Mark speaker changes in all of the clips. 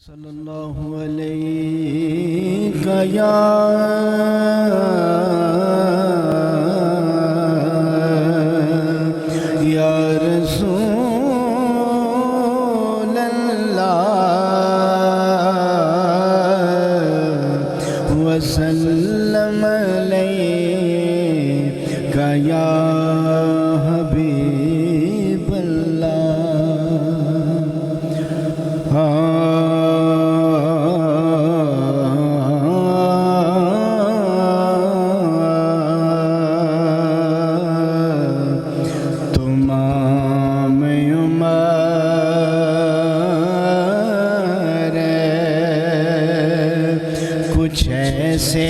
Speaker 1: صلی اللہ علیہ یا رسول اللہ وسلم علیک یا حبیب اللہ کچھ ایسے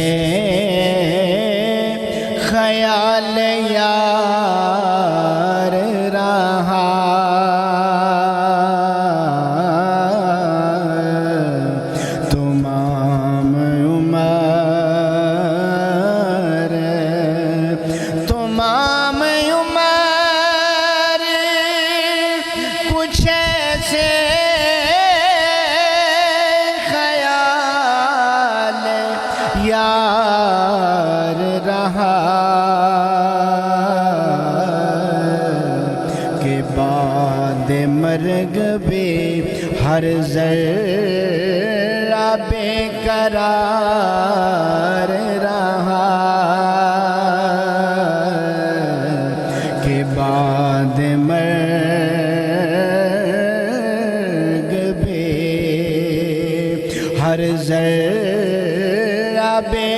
Speaker 1: خیال یار رہا تمام عمر کچھ ایسے یار رہا کہ بعد مرگ بھی ہر ذرہ بے قرار رہا کہ بعد مرگ بھی ہر ذرہ بے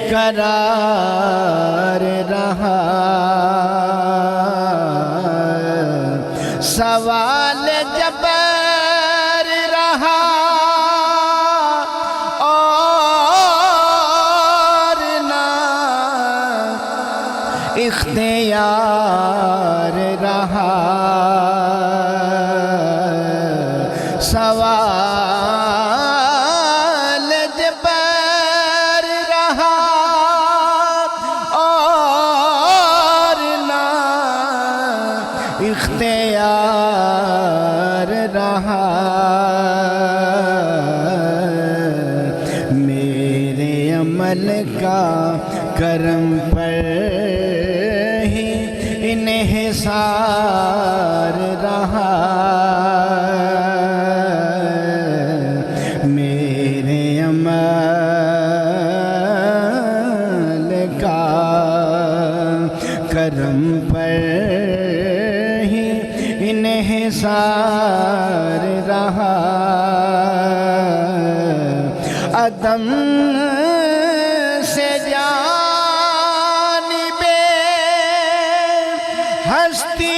Speaker 1: قرار رہا سوال جبر رہا اور نہ اختیار رہا سوال جبر رہا اور نہ اختیار رہا میرے عمل کا کرم پر ہی انحصار رہا میرے عمل کا کرم پر ہی انحصار رہا عدم سے جانب ہستی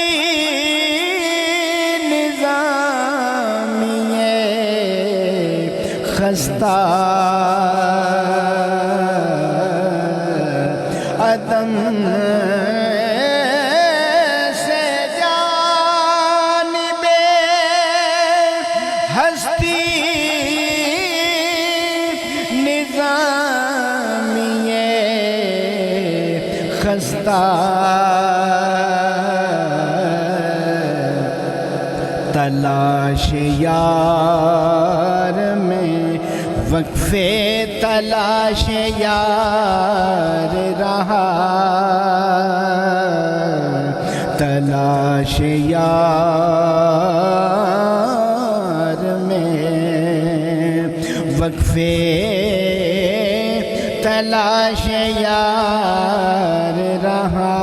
Speaker 1: نظامیہ خستہ عدم سے جانب ہستی نظامیہ خستہ تلاش یار میں وقفے تلاش یار رہا تلاش یار میں وقفے تلاش یار رہا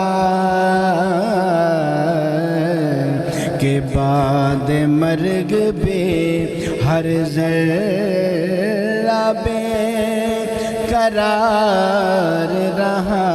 Speaker 1: کہ بعد مرگ بھی ہر ذرہ بے قرار رہا